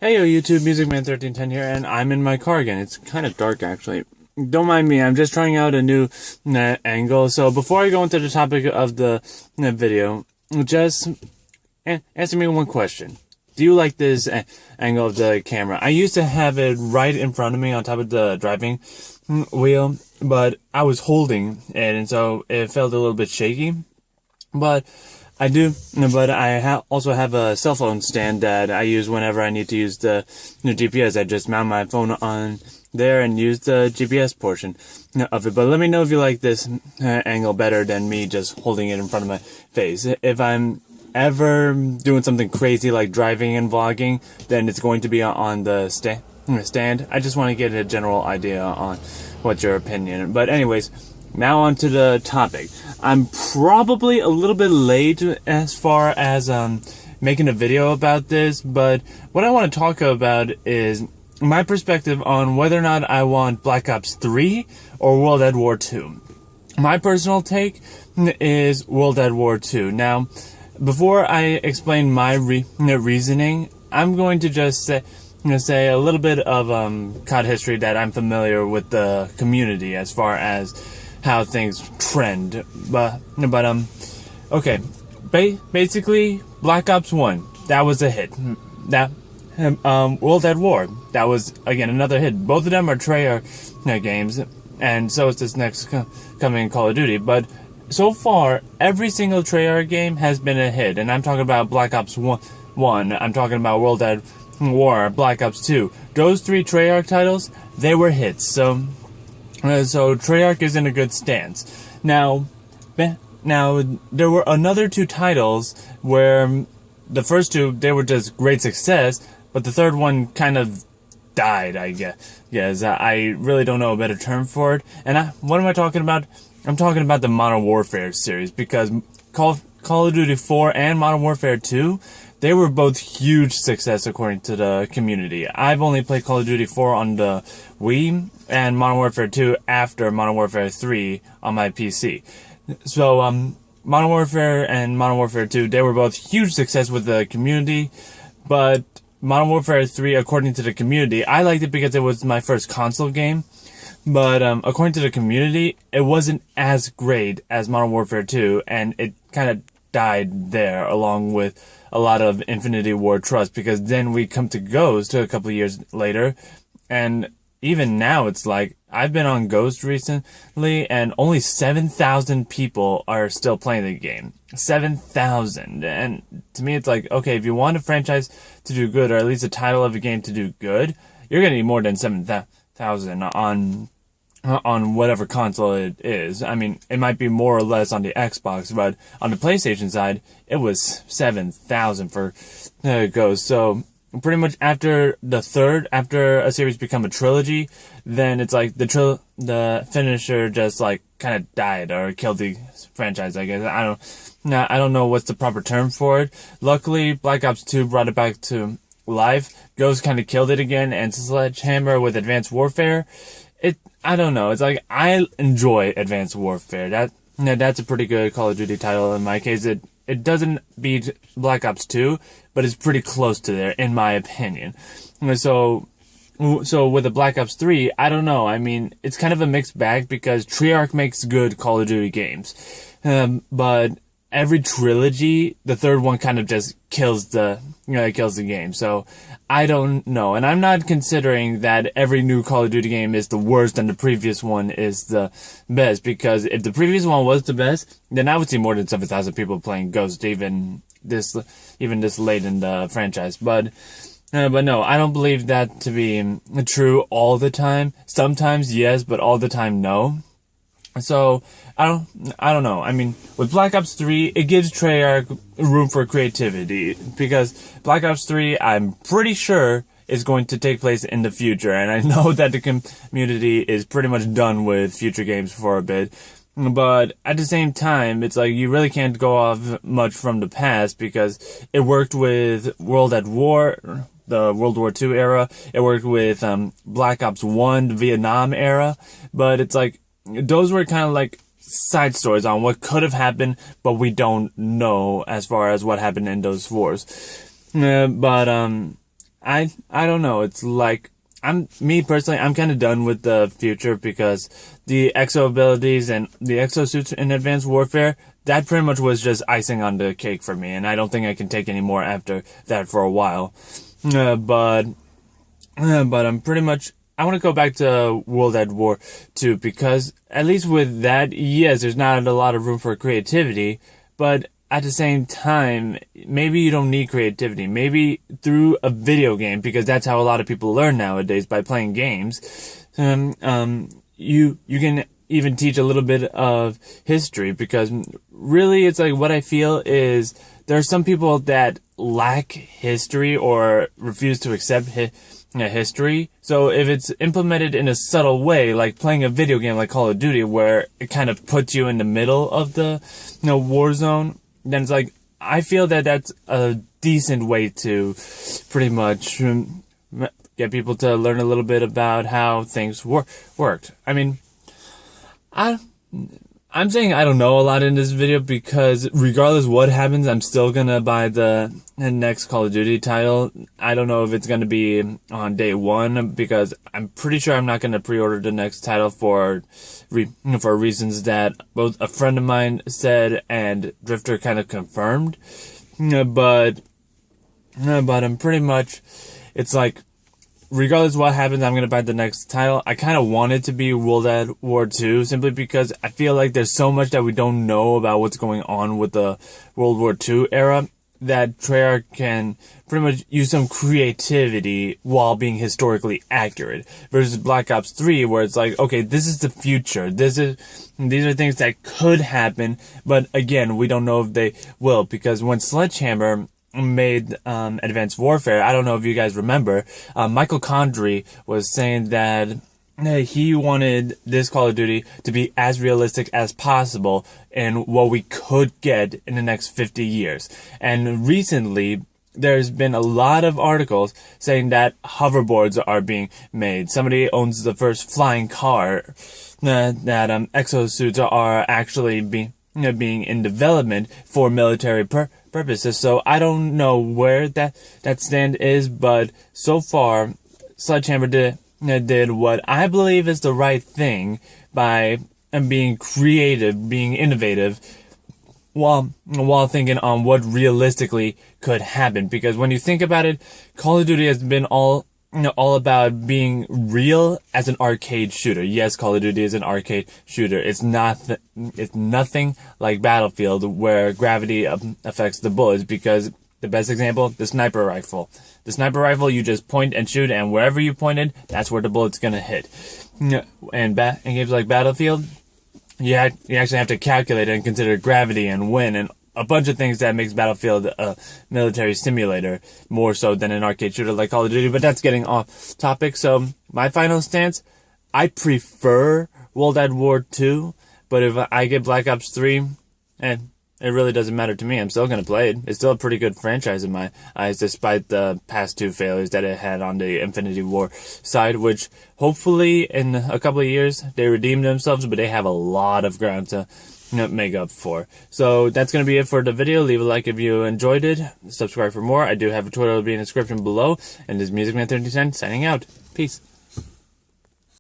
Hey yo YouTube, MusicMan1310 here, and I'm in my car again. It's kind of dark actually. Don't mind me, I'm just trying out a new angle. So before I go into the topic of the video, just answer me one question. Do you like this angle of the camera? I used to have it right in front of me on top of the driving wheel, but I was holding it, and so it felt a little bit shaky. But I also have a cell phone stand that I use whenever I need to use the GPS. I just mount my phone on there and use the GPS portion of it. But let me know if you like this angle better than me just holding it in front of my face. If I'm ever doing something crazy like driving and vlogging, then it's going to be on the stand. I just want to get a general idea on what's your opinion. But anyways, now on to the topic. I'm probably a little bit late as far as making a video about this, but what I want to talk about is my perspective on whether or not I want Black Ops 3 or World at War 2. My personal take is World at War 2. Now, before I explain my reasoning, I'm going to just say a little bit of COD history that I'm familiar with the community as far as how things trend, okay. Basically, Black Ops 1, that was a hit. That World at War, that was again another hit. Both of them are Treyarch games, and so is this next coming Call of Duty. But so far, every single Treyarch game has been a hit, and I'm talking about Black Ops 1. I'm talking about World at War, Black Ops 2. Those three Treyarch titles, they were hits. So Treyarch is in a good stance. Now there were another two titles where the first two, they were just great success, but the third one kind of died, I guess. Yes, I really don't know a better term for it. And what am I talking about? I'm talking about the Modern Warfare series, because Call of Duty 4 and Modern Warfare 2, they were both huge success according to the community. I've only played Call of Duty 4 on the Wii and Modern Warfare 2 after Modern Warfare 3 on my PC. So, Modern Warfare and Modern Warfare 2, they were both huge success with the community, but Modern Warfare 3, according to the community, I liked it because it was my first console game, but according to the community, it wasn't as great as Modern Warfare 2, and it kind of died there, along with a lot of Infinity Ward trust, because then we come to Ghost a couple of years later, and even now it's like, I've been on Ghost recently, and only 7,000 people are still playing the game. 7,000. And to me it's like, okay, if you want a franchise to do good, or at least a title of a game to do good, you're gonna need more than 7,000 on whatever console it is. I mean, it might be more or less on the Xbox, but on the PlayStation side, it was 7,000 for Ghost. So pretty much after a series become a trilogy, then it's like the finisher just like kind of died or killed the franchise, I guess. I don't know what's the proper term for it. Luckily, Black Ops 2 brought it back to life. Ghost kind of killed it again, and Sledgehammer with Advanced Warfare, I don't know. It's like, I enjoy Advanced Warfare. That's a pretty good Call of Duty title in my case. It doesn't beat Black Ops 2, but it's pretty close to there, in my opinion. So with the Black Ops 3, I don't know. I mean, it's kind of a mixed bag, because Treyarch makes good Call of Duty games. But every trilogy, the third one kind of just kills the game. So I don't know. And I'm not considering that every new Call of Duty game is the worst and the previous one is the best, because if the previous one was the best, then I would see more than 7,000 people playing Ghost even this late in the franchise. But no, I don't believe that to be true all the time. Sometimes yes, but all the time no. So, I don't know. I mean, with Black Ops 3, it gives Treyarch room for creativity, because Black Ops 3, I'm pretty sure, is going to take place in the future, and I know that the community is pretty much done with future games for a bit, but at the same time, it's like, you really can't go off much from the past, because it worked with World at War, the World War II era, it worked with Black Ops 1, the Vietnam era, but it's like, those were kind of like side stories on what could have happened, but we don't know as far as what happened in those wars. But I don't know. It's like, me personally, I'm kind of done with the future because the exo abilities and the exosuits in Advanced Warfare, that pretty much was just icing on the cake for me, and I don't think I can take any more after that for a while. But I'm pretty much, I want to go back to World at War 2 because at least with that, yes, there's not a lot of room for creativity, but at the same time, maybe you don't need creativity. Maybe through a video game, because that's how a lot of people learn nowadays, by playing games. You can even teach a little bit of history, because really it's like what I feel is there are some people that lack history or refuse to accept history. So if it's implemented in a subtle way, like playing a video game like Call of Duty, where it kind of puts you in the middle of the war zone, then it's like, I feel that that's a decent way to pretty much get people to learn a little bit about how things worked. I mean, I'm saying I don't know a lot in this video because regardless what happens, I'm still gonna buy the next Call of Duty title. I don't know if it's gonna be on day one because I'm pretty sure I'm not gonna pre-order the next title for reasons that both a friend of mine said and Drifter kind of confirmed. But I'm pretty much, it's like, regardless of what happens, I'm going to buy the next title. I kind of want it to be World at War 2, simply because I feel like there's so much that we don't know about what's going on with the World War II era, that Treyarch can pretty much use some creativity while being historically accurate, versus Black Ops 3, where it's like, okay, this is the future. These are things that could happen, but again, we don't know if they will, because when Sledgehammer made Advanced Warfare, I don't know if you guys remember, Michael Condrey was saying that he wanted this Call of Duty to be as realistic as possible in what we could get in the next 50 years. And recently, there's been a lot of articles saying that hoverboards are being made. Somebody owns the first flying car, that exosuits are actually being in development for military purposes. So I don't know where that stand is, but so far, Sledgehammer did what I believe is the right thing by being creative, being innovative, while thinking on what realistically could happen. Because when you think about it, Call of Duty has been all about being real as an arcade shooter. Yes, Call of Duty is an arcade shooter. It's nothing like Battlefield, where gravity affects the bullets, because the best example, the sniper rifle. The sniper rifle, you just point and shoot, and wherever you pointed, that's where the bullet's gonna hit. And in games like Battlefield, you actually have to calculate and consider gravity and wind and a bunch of things that makes Battlefield a military simulator more so than an arcade shooter like Call of Duty, but that's getting off topic. So my final stance, I prefer World at War 2, but if I get Black Ops 3, it really doesn't matter to me. I'm still going to play it. It's still a pretty good franchise in my eyes, despite the past two failures that it had on the Infinity War side, which hopefully in a couple of years they redeem themselves, but they have a lot of ground to make up for. So that's going to be it for the video. Leave a like if you enjoyed it. Subscribe for more. I do have a Twitter, will be in the description below. And this is MusicMan 3010 signing out. Peace.